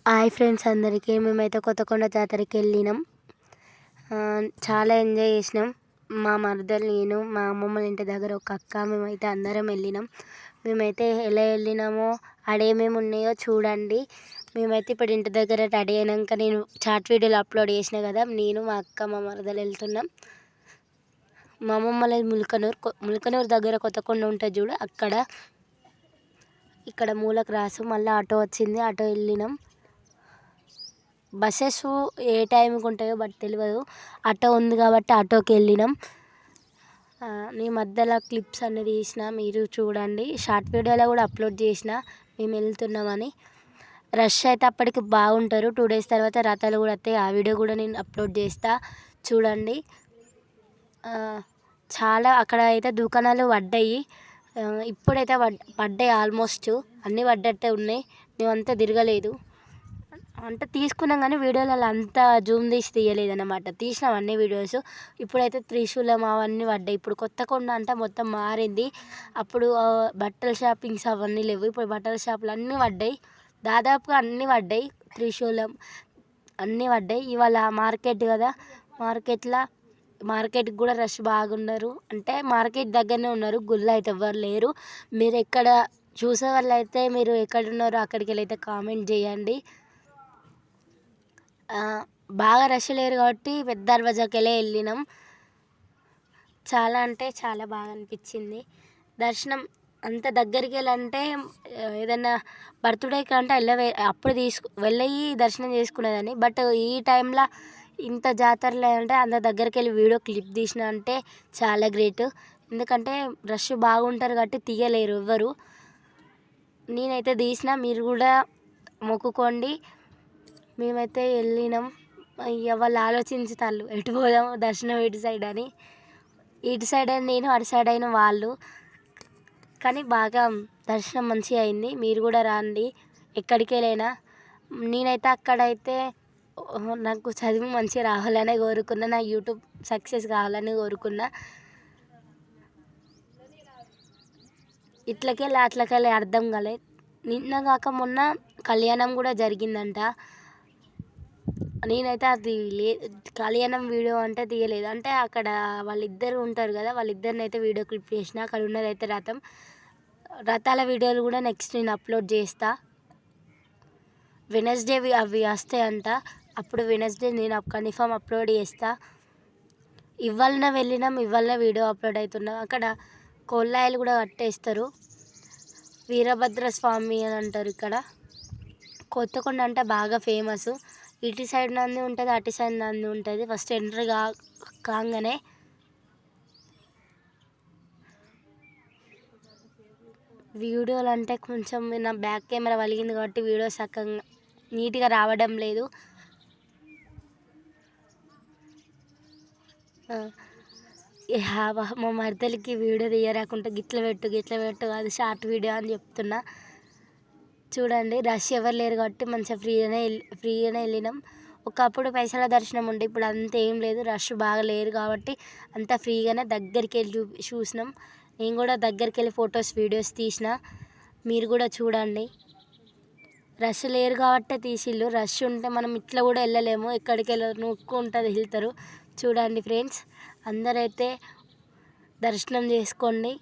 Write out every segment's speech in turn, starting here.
Hi friends అందరికీ. మేమైతే కొత్తకొండ జాతరకి వెళ్ళినాం. చాలా ఎంజాయ్ చేసినాం. మా మరదలు, నేను, మా అమ్మమ్మ ఇంటి దగ్గర ఒక అక్క, మేమైతే అందరం వెళ్ళినాం. మేమైతే ఎలా వెళ్ళినామో ఆడ ఏమేమి ఉన్నాయో చూడండి. మేమైతే ఇప్పుడు ఇంటి దగ్గర రెడీ అయినాక నేను షార్ట్ వీడియోలు అప్లోడ్ చేసిన కదా, నేను మా అక్క మా మరదలు వెళ్తున్నాం. మా అమ్మమ్మలది ముల్కనూరు దగ్గర కొత్తకొండ ఉంటుంది చూడు, అక్కడ. ఇక్కడ మూలకు రాసు మళ్ళీ ఆటో వచ్చింది, ఆటో వెళ్ళినాం. బస్సెస్ ఏ టైంకి ఉంటాయో బట్ తెలియదు. ఆటో ఉంది కాబట్టి ఆటోకి వెళ్ళినాం. నీ మధ్యలో క్లిప్స్ అన్ని తీసిన, మీరు చూడండి. షార్ట్ వీడియోలో కూడా అప్లోడ్ చేసిన మేము వెళ్తున్నామని. రష్ అయితే అప్పటికి బాగుంటారు. 2 days తర్వాత రథాలు కూడా వస్తాయి. ఆ వీడియో కూడా నేను అప్లోడ్ చేస్తా, చూడండి. చాలా అక్కడ అయితే దుకాణాలు పడ్డాయి. ఇప్పుడైతే పడ్డాయి, ఆల్మోస్ట్ అన్నీ పడ్డట్టే ఉన్నాయి. మేమంతా తిరగలేదు అంటే తీసుకున్నాం, కానీ వీడియోలలో అంతా జూమ్ తీసి తీయలేదన్నమాట. తీసినాం అన్ని వీడియోస్. ఇప్పుడైతే త్రిశూలం అవన్నీ పడ్డాయి. ఇప్పుడు కొత్తకొండ అంటే మొత్తం మారింది. అప్పుడు బట్టల షాపింగ్స్ అవన్నీ లేవు. ఇప్పుడు బట్టల షాపులు అన్నీ పడ్డాయి, దాదాపుగా అన్నీ పడ్డాయి. త్రిశూలం అన్నీ పడ్డాయి. ఇవాళ మార్కెట్ కదా, మార్కెట్కి కూడా రష్ బాగున్నారు. అంటే మార్కెట్ దగ్గరనే ఉన్నారు, గుళ్ళో అయితే ఎవ్వరు లేరు. మీరు ఎక్కడ చూసే వాళ్ళు అయితే మీరు ఎక్కడున్నారో అక్కడికి వెళ్ళి అయితే కామెంట్ చేయండి. బాగా రష్ లేరు కాబట్టి పెద్ద దర్వాజాకి వెళ్ళినాం. చాలా అంటే చాలా బాగా అనిపించింది దర్శనం. అంత దగ్గరికి వెళ్ళంటే ఏదైనా బర్త్డేకి అంటే అప్పుడు వెళ్ళి దర్శనం చేసుకునేదాన్ని. బట్ ఈ టైంలో ఇంత జాతరలో అంటే అంత దగ్గరికి వెళ్ళి వీడియో క్లిప్ తీసిన అంటే చాలా గ్రేట్. ఎందుకంటే రష్ బాగుంటారు కాబట్టి తీయలేరు ఎవ్వరు. నేనైతే తీసిన, మీరు కూడా మొక్కుకోండి. మేమైతే వెళ్ళినాం. వాళ్ళు ఆలోచించుతారు ఎటు పోదాము, దర్శనం ఇటు సైడ్ అని. ఇటు సైడ్ అని నేను, అటు సైడ్ అయిన వాళ్ళు. కానీ బాగా దర్శనం మంచిగా అయింది. మీరు కూడా రండి ఎక్కడికి వెళ్ళైనా. నేనైతే అక్కడైతే నాకు చదువు మంచిగా రావాలని కోరుకున్నా, నా యూట్యూబ్ సక్సెస్ కావాలని కోరుకున్నా. ఇట్లకెళ్ళి అట్లకెళ్ళి అర్థం కాలేదు. నిన్న కాక మొన్న కళ్యాణం కూడా జరిగిందంట. నేనైతే అది కళ్యాణం వీడియో అంటే తీయలేదు. అంటే అక్కడ వాళ్ళిద్దరు ఉంటారు కదా, వాళ్ళిద్దరిని అయితే వీడియో క్లిప్ చేసిన. అక్కడ ఉన్నది అయితే రథాల వీడియోలు కూడా నెక్స్ట్ నేను అప్లోడ్ చేస్తా. వెనస్డే అవి వస్తాయంట. అప్పుడు వెనస్డే నేను కన్ఫామ్ అప్లోడ్ చేస్తా. ఇవాళ వెళ్ళినాం, ఇవాళ వీడియో అప్లోడ్ అవుతున్నాం. అక్కడ కొల్లాయిలు కూడా కట్టేస్తారు. వీరభద్ర స్వామి అని అంటారు ఇక్కడ. కొత్తకొండ అంటే బాగా ఫేమస్. ఇటు సైడ్ నంది ఉంటుంది, అటు సైడ్ నంది ఉంటుంది. ఫస్ట్ ఎంట్రీ కాగానే వీడియోలు అంటే కొంచెం నా బ్యాక్ కెమెరా వలిగింది కాబట్టి వీడియో చక్కగా నీట్గా రావడం లేదు. మా మరదలకి వీడియో తీయరాకుంటే గిట్ల పెట్టు అది షార్ట్ వీడియో అని చెప్తున్నా. చూడండి, రష్ ఎవరు లేరు కాబట్టి మంచిగా ఫ్రీగానే వెళ్ళినాం. ఒకప్పుడు పైసల దర్శనం ఉండే, ఇప్పుడు అంత ఏం లేదు. రష్ బాగా లేరు కాబట్టి అంతా ఫ్రీగానే దగ్గరికి వెళ్ళి చూసినాం. నేను కూడా దగ్గరికి వెళ్ళి ఫొటోస్ వీడియోస్ తీసిన, మీరు కూడా చూడండి. రష్ లేరు కాబట్టి తీసిళ్ళు. రష్ ఉంటే మనం ఇట్లా కూడా వెళ్ళలేము, ఎక్కడికి వెళ్ళరు, నొక్కు ఉంటుంది వెళ్తారు. చూడండి ఫ్రెండ్స్, అందరైతే దర్శనం చేసుకోండి.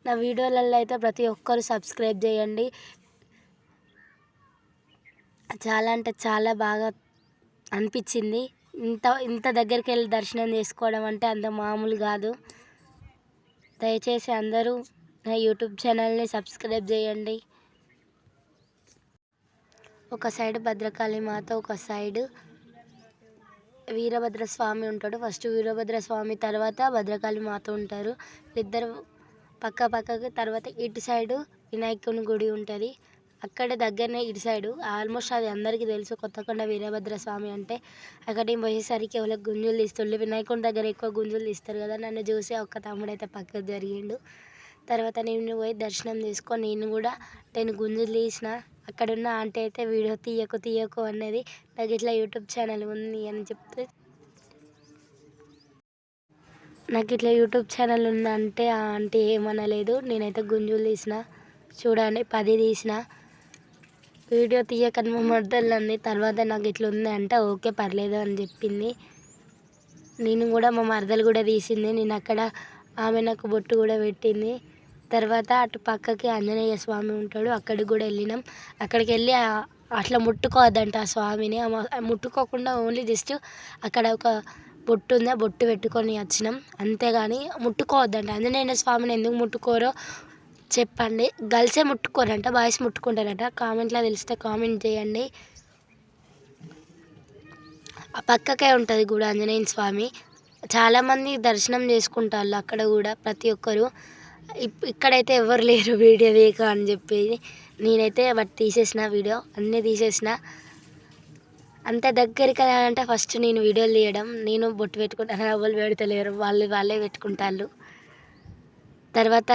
నా వీడియోలలో అయితే ప్రతి ఒక్కరు సబ్స్క్రైబ్ చేయండి. చాలా అంటే చాలా బాగా అనిపించింది. ఇంత దగ్గరికి వెళ్ళి దర్శనం చేసుకోవడం అంటే అంత మామూలు కాదు. దయచేసి అందరూ నా యూట్యూబ్ ఛానల్ని సబ్స్క్రైబ్ చేయండి. ఒక సైడ్ భద్రకాళి మాత, ఒక సైడ్ వీరభద్ర స్వామి ఉంటాడు. ఫస్ట్ వీరభద్ర స్వామి తర్వాత భద్రకాళి మాత ఉంటారు. ఇద్దరు పక్కకి. తర్వాత ఇటు సైడు వినాయకుని గుడి ఉంటుంది. అక్కడ దగ్గరనే ఇటు సైడు. ఆల్మోస్ట్ అది అందరికీ తెలుసు, కొత్తకొండ వీరభద్ర స్వామి అంటే. అక్కడికి పోయేసరికి ఎవరికి గుంజులు తీస్తుండే. వినాయకుని దగ్గర ఎక్కువ గుంజులు తీస్తారు కదా. నన్ను చూసి ఒక్క తమ్ముడైతే పక్కకు జరిగిండు. తర్వాత నేను పోయి దర్శనం చేసుకొని నేను కూడా 10 గుంజులు తీసిన. అక్కడున్న ఆంటీ అయితే వీడియో తీయకు అన్నది. నాకు ఇట్లా యూట్యూబ్ ఛానల్ ఉంది అని చెప్తే, నాకు ఇట్లా యూట్యూబ్ ఛానల్ ఉందంటే ఆ ఆంటీ ఏమనలేదు. నేనైతే గుంజులు తీసిన. చూడండి, 10 తీసిన. వీడియో తీయకని మా మరదలు తర్వాత నాకు ఇట్లా ఉంది అంటే ఓకే పర్లేదు అని చెప్పింది. నేను కూడా మా మరదలు కూడా తీసింది. నేను అక్కడ ఆమె నాకు బొట్టు కూడా పెట్టింది. తర్వాత అటు పక్కకి ఆంజనేయ స్వామి ఉంటాడు, అక్కడికి కూడా వెళ్ళినాం. అక్కడికి వెళ్ళి అట్లా ముట్టుకోవద్దంట ఆ స్వామిని. ముట్టుకోకుండా ఓన్లీ జస్ట్ అక్కడ ఒక బొట్టు ఉంది, ఆ బొట్టు పెట్టుకొని వచ్చినాం అంతేగాని ముట్టుకోవద్దంట. ఆంజనేయ స్వామిని ఎందుకు ముట్టుకోరో చెప్పండి. గర్ల్సే ముట్టుకోరంట, బాయ్స్ ముట్టుకుంటారంట. కామెంట్లో తెలిస్తే కామెంట్ చేయండి. ఆ పక్కకే ఉంటుంది కూడా ఆంజనేయ స్వామి. చాలామంది దర్శనం చేసుకుంటారు అక్కడ కూడా ప్రతి ఒక్కరు. ఇక్కడైతే ఎవరు లేరు వీడియో తీయక అని చెప్పి నేనైతే బట్ తీసేసిన వీడియో అన్నీ తీసేసిన. అంత దగ్గరికి అంటే ఫస్ట్ నేను వీడియోలు తీయడం, నేను బొట్టు పెట్టుకుంటాను, ఎవరు పెడతలేరు, వాళ్ళే పెట్టుకుంటారు. తర్వాత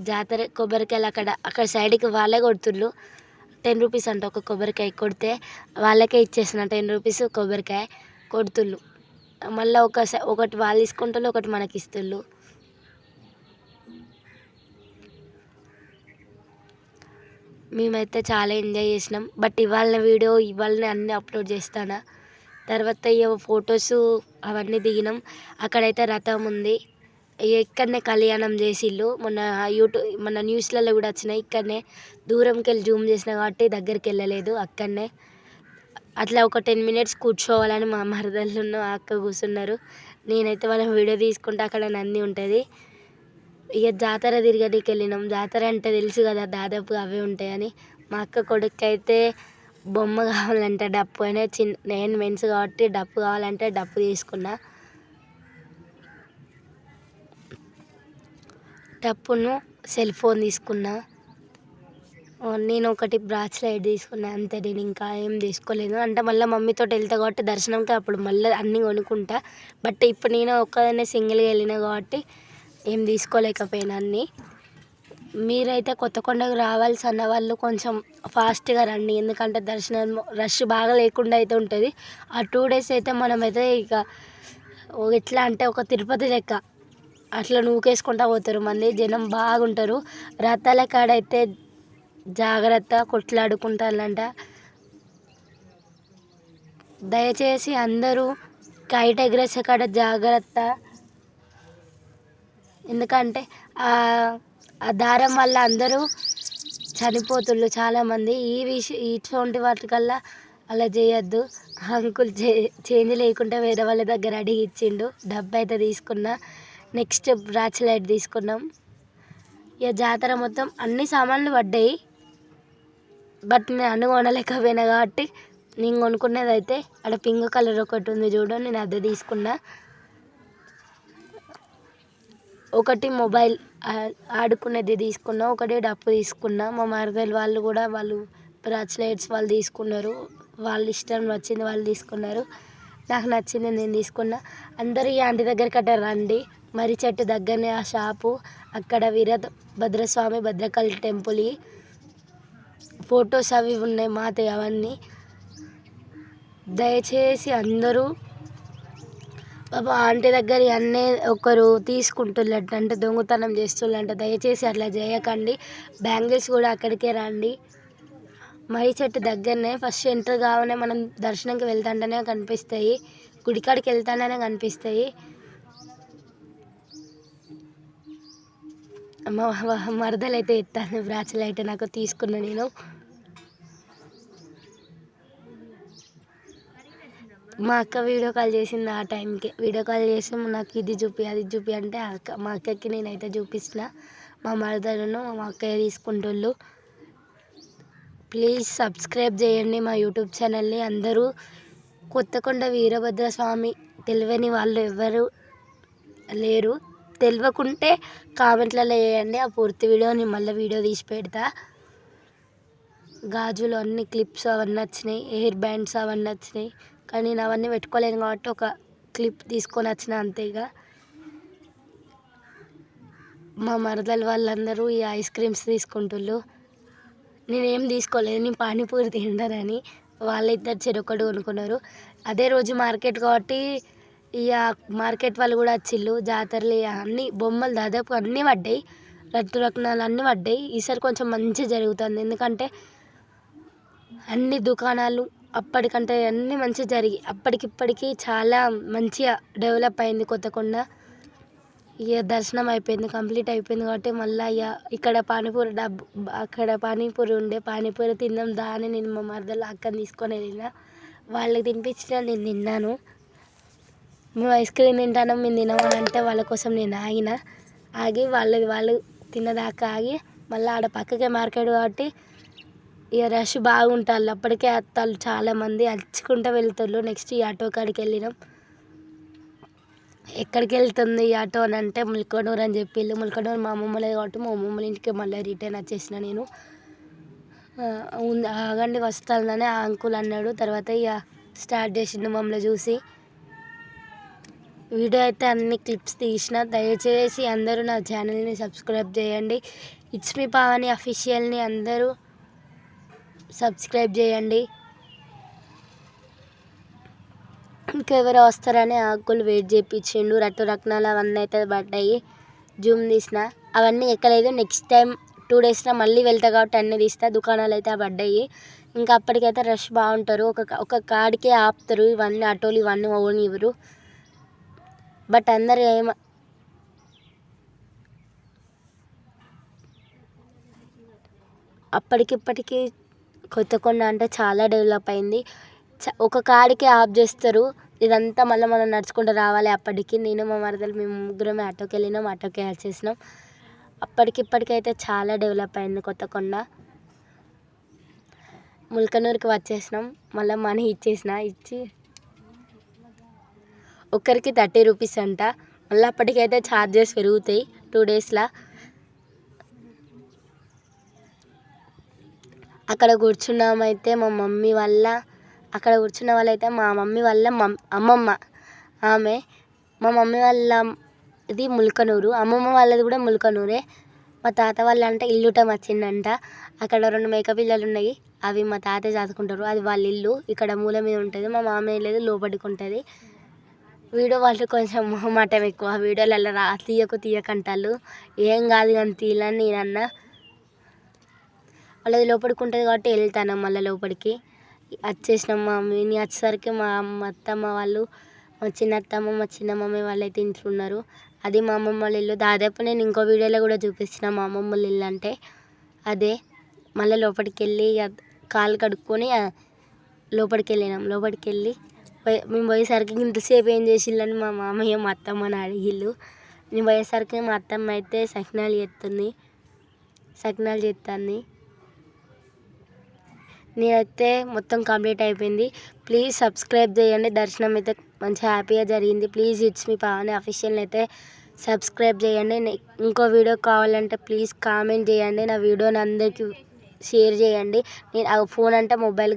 జాతర కొబ్బరికాయలు అక్కడ సైడ్కి వాళ్ళే కొడుతుర్రు. 10 రూపీస్ అంట ఒక కొబ్బరికాయ కొడితే, వాళ్ళకే ఇచ్చేసిన 10 రూపీస్ కొబ్బరికాయ కొడుతుళ్ళు. మళ్ళీ ఒకటి వాళ్ళు తీసుకుంటారు, ఒకటి మనకి ఇస్తుళ్ళు. మేమైతే చాలా ఎంజాయ్ చేసినాం. బట్ ఇవాళనే అన్నీ అప్లోడ్ చేస్తాను. తర్వాత ఫొటోస్ అవన్నీ దిగినాం. అక్కడైతే రథం ఉంది, ఇక్కడనే కళ్యాణం చేసిళ్ళు. మొన్న న్యూస్లలో కూడా వచ్చినాయి. ఇక్కడనే దూరంకి వెళ్ళి జూమ్ చేసిన కాబట్టి దగ్గరికి వెళ్ళలేదు. అక్కడనే అట్లా ఒక 10 మినిట్స్ కూర్చోవాలని మా మరదళ్ళు అక్క కూర్చున్నారు. నేనైతే వాళ్ళ వీడియో తీసుకుంటే అక్కడ నంది ఉంటుంది. జాతర తిరగడానికి వెళ్ళినాం. జాతర అంటే తెలుసు కదా, దాదాపు అవే ఉంటాయని. మా అక్క కొడుకు అయితే బొమ్మ కావాలంటే డప్పు అనే నేను మెన్స్ కాబట్టి డప్పు కావాలంటే డప్పు తీసుకున్నా. డప్పును సెల్ ఫోన్ తీసుకున్నా. నేను ఒకటి బ్రాస్లెట్ తీసుకున్నా అంతే. నేను ఇంకా ఏం తీసుకోలేదు. అంటే మళ్ళీ మమ్మీతో వెళ్తా కాబట్టి దర్శనంకి అప్పుడు మళ్ళీ అన్నీ కొనుక్కుంటా. బట్ ఇప్పుడు నేను ఒక్కదాన్నే సింగిల్గా వెళ్ళినా కాబట్టి ఏం తీసుకోలేకపోయినా అన్నీ. మీరైతే కొత్తకొండకు రావాల్సిన వాళ్ళు కొంచెం ఫాస్ట్గా రండి, ఎందుకంటే దర్శనం రష్ బాగా లేకుండా అయితే ఉంటుంది. ఆ 2 days అయితే మనమైతే ఇక ఎట్లా అంటే ఒక తిరుపతి లెక్క అట్లా నూకేసుకుంటూ పోతారు మంది, జనం బాగుంటారు. రథాల కాడైతే జాగ్రత్త, కొట్లాడుకుంటారంట. దయచేసి అందరూ కైట్ ఎగరేసే కాడ జాగ్రత్త, ఎందుకంటే ఆ దారం వల్ల అందరూ చనిపోతున్నారు చాలామంది. ఇటువంటి వాటికల్లా అలా చేయొద్దు. అంకుల్ చేంజ్ లేకుండా వేరే వాళ్ళ దగ్గర అడిగి ఇచ్చిండు. డబ్బు అయితే తీసుకున్నా. నెక్స్ట్ బ్రాస్లెట్ తీసుకున్నాం. ఇక జాతర మొత్తం అన్ని సామాన్లు పడ్డాయి. బట్ నేను అన్ని కొనలేకపోయినా కాబట్టి నేను కొనుక్కునేది అయితే అక్కడ పింక్ కలర్ ఒకటి ఉంది చూడు, నేను అదే తీసుకున్నా. ఒకటి మొబైల్ ఆడుకునేది తీసుకున్నా, ఒకటి డప్పు తీసుకున్నా. మా మరదలు వాళ్ళు బ్రాస్లెట్స్ వాళ్ళు తీసుకున్నారు. వాళ్ళ ఇష్టం వచ్చింది వాళ్ళు తీసుకున్నారు. నాకు నచ్చింది నేను తీసుకున్నా. అందరూ ఈ ఆంటీ దగ్గరికి అట్ట రండి. మర్రి చెట్టు దగ్గరనే ఆ షాపు. అక్కడ వీరభద్రస్వామి భద్రకాళి టెంపుల్ ఫొటోస్ అవి ఉన్నాయి మాతో అవన్నీ. దయచేసి అందరూ పాప ఆంటీ దగ్గర అన్నీ ఒకరు తీసుకుంటున్నట్టు అంటే దొంగతనం చేస్తున్నట్టు. దయచేసి అట్లా చేయకండి. బ్యాంగిల్స్ కూడా అక్కడికే రండి. మర్రి చెట్టు దగ్గరనే ఫస్ట్ ఎంటర్ కాగానే మనం దర్శనంకి వెళ్తాంటేనే కనిపిస్తాయి, గుడికాడికి వెళ్తానే కనిపిస్తాయి. మరదలు అయితే ఎత్తాను బ్రాస్లెట్ నాకు తీసుకున్నా. నేను మా అక్క వీడియో కాల్ చేసింది ఆ టైంకి. వీడియో కాల్ చేసి నాకు ఇది చూపి అది చూపి అంటే మా అక్కకి నేనైతే చూపిస్తున్న. మా మరదలను మా అక్కయ్య తీసుకుంటుళ్ళు. ప్లీజ్ సబ్స్క్రైబ్ చేయండి మా యూట్యూబ్ ఛానల్ని. అందరూ కొత్తకొండ వీరభద్రస్వామి తెలియని వాళ్ళు ఎవరు లేరు. తెలియకుంటే కామెంట్లలో వేయండి, ఆ పూర్తి వీడియోని మళ్ళీ వీడియో తీసి పెడతా. గాజులు అన్ని క్లిప్స్ అవన్నీ వచ్చినాయి, హెయిర్ బ్యాండ్స్ అవన్నీ వచ్చినాయి. కానీ నేను అవన్నీ పెట్టుకోలేను కాబట్టి ఒక క్లిప్ తీసుకొని వచ్చిన అంతే. ఇక మా మరదలు వాళ్ళందరూ ఈ ఐస్ క్రీమ్స్ తీసుకుంటుళ్ళు. నేనేం తీసుకోలేదు, నేను పానీపూరి తింటానని. వాళ్ళిద్దరు చెరొకటి కొనుక్కున్నారు. అదే రోజు మార్కెట్ కాబట్టి ఇక మార్కెట్ వాళ్ళు కూడా వచ్చిళ్ళు. జాతరలు అన్నీ బొమ్మలు దాదాపు అన్నీ పడ్డాయి, రత్నాలు అన్నీ పడ్డాయి. ఈసారి కొంచెం మంచిగా జరుగుతుంది, ఎందుకంటే అన్ని దుకాణాలు అప్పటికంటే అన్నీ మంచిగా జరిగి అప్పటికిప్పటికి చాలా మంచిగా డెవలప్ అయింది కొత్తకొండ. ఇక దర్శనం అయిపోయింది, కంప్లీట్ అయిపోయింది కాబట్టి మళ్ళీ ఇక ఇక్కడ పానీపూరి అక్కడ పానీపూరి ఉండే పానీపూరి తిందాం దా అని నేను మా మరదలు అక్కని తీసుకొని వెళ్ళిన. వాళ్ళకి తినిపించిన నేను తిన్నాను. మేము ఐస్ క్రీమ్ తింటాను మేము తినమని అంటే వాళ్ళ కోసం నేను ఆగి వాళ్ళు తిన్నదాకా ఆగి మళ్ళీ ఆడ పక్కకే మార్కెట్ కాబట్టి ఇక రష్ బాగుంటారు. అప్పటికే వస్తారు చాలామంది అరుచుకుంటూ వెళ్తారు. నెక్స్ట్ ఈ ఆటో కాడికి వెళ్ళినాం. ఎక్కడికి వెళ్తుంది ఈ ఆటో అని అంటే ముల్కనూరు అని చెప్పిళ్ళు. ముల్కనూరు మా అమ్మమ్మలే కాబట్టి మా అమ్మమ్మల ఇంటికి మళ్ళీ రిటర్న్ వచ్చేసిన నేను. ఆగండి వస్తుందని ఆ అంకుల్ అన్నాడు. తర్వాత ఇక స్టార్ట్ చేసిండు మమ్మల్ని చూసి. వీడియో అయితే అన్ని క్లిప్స్ తీసిన. దయచేసి అందరూ నా ఛానల్ని సబ్స్క్రైబ్ చేయండి. ఇట్స్ మీ పావని అఫీషియల్ని అందరూ సబ్స్క్రైబ్ చేయండి. ఇంకెవరో వస్తారని అంకుల్ వెయిట్ చేయించిండు. రత్నాలు అవన్నీ అయితే పడ్డాయి. జూమ్ తీసిన అవన్నీ ఎక్కలేదు. నెక్స్ట్ టైం 2 డేస్లో మళ్ళీ వెళ్తా కాబట్టి అన్నీ తీస్తా. దుకాణాలు అయితే పడ్డాయి. ఇంకా అప్పటికైతే రష్ బాగుంటారు. ఒక కాడికే ఆపుతారు. ఇవన్నీ ఆటోలు ఇవన్నీ ఓన్ ఇవ్వరు. బట్ అందరు అప్పటికిప్పటికి కొత్తకొండ అంటే చాలా డెవలప్ అయింది. ఒక కాడికే ఆఫ్ చేస్తారు. ఇదంతా మళ్ళీ మనం నడుచుకుంటూ రావాలి. అప్పటికి నేను మా మరదలు మేము ముగ్గురమే ఆటోకి వెళ్ళినాం. ఆటోకి వచ్చేసినాం. అప్పటికిప్పటికైతే చాలా డెవలప్ అయింది కొత్తకొండ. ముల్కనూరుకి వచ్చేసినాం. మళ్ళీ మనీ ఇచ్చి ఒక్కరికి 30 రూపీస్ అంట. మళ్ళీ అప్పటికైతే ఛార్జెస్ పెరుగుతాయి 2 డేస్లో. అక్కడ కూర్చున్నామైతే మా మమ్మీ వాళ్ళ అమ్మమ్మ ఆమె. మా మమ్మీ వాళ్ళ ఇది ముల్కనూరు, అమ్మమ్మ వాళ్ళది కూడా ముల్కనూరే. మా తాత వాళ్ళ అంటే ఇల్లుటం వచ్చిందంట. అక్కడ 2 మేక పిల్లలు ఉన్నాయి. అవి మా తాతయ్య చదువుకుంటారు. అది వాళ్ళ ఇల్లు ఇక్కడ మూల మీద ఉంటుంది. మా మామయ్య లేదు లోపలికి ఉంటుంది. వీడియో వాళ్ళు కొంచెం మొహమాటం ఎక్కువ. వీడియోలలో తీయకంటారు. ఏం కాదు కానీ తీయాలని నేనన్నా. వాళ్ళది లోపలికి ఉంటుంది కాబట్టి వెళ్తాను మళ్ళీ లోపలికి. వచ్చేసినాం. మా మమ్మీని వచ్చేసరికి మా అత్తమ్మ వాళ్ళు, మా చిన్నత్తమ్మ, మా చిన్న మమ్మీ వాళ్ళు అయితే ఇంట్లో ఉన్నారు. అది మా అమ్మమ్మ వాళ్ళ ఇల్లు. దాదాపు నేను ఇంకో వీడియోలో కూడా చూపిస్తున్నా మా అమ్మమ్మ వాళ్ళ ఇల్లు అంటే అదే. మళ్ళీ లోపలికి వెళ్ళి కాళ్ళు కడుక్కొని లోపలికి వెళ్ళినాం. లోపలికి వెళ్ళి మేము పోయేసరికి ఇంతసేపు ఏం చేసిళ్ళని మా మామయ్య మా అత్తమ్మని అడిగిళ్ళు. నేను పోయేసరికి మా అత్తమ్మ అయితే సకినాలు చేస్తుంది. నేనైతే మొత్తం కంప్లీట్ అయిపోయింది. ప్లీజ్ సబ్స్క్రైబ్ చేయండి. దర్శనం అయితే మంచిగా హ్యాపీగా జరిగింది. Please it's me Pavani official అయితే సబ్స్క్రైబ్ చేయండి. ఇంకో వీడియో కావాలంటే ప్లీజ్ కామెంట్ చేయండి. నా వీడియోని అందరికీ షేర్ చేయండి. నేను ఫోన్ అంటే మొబైల్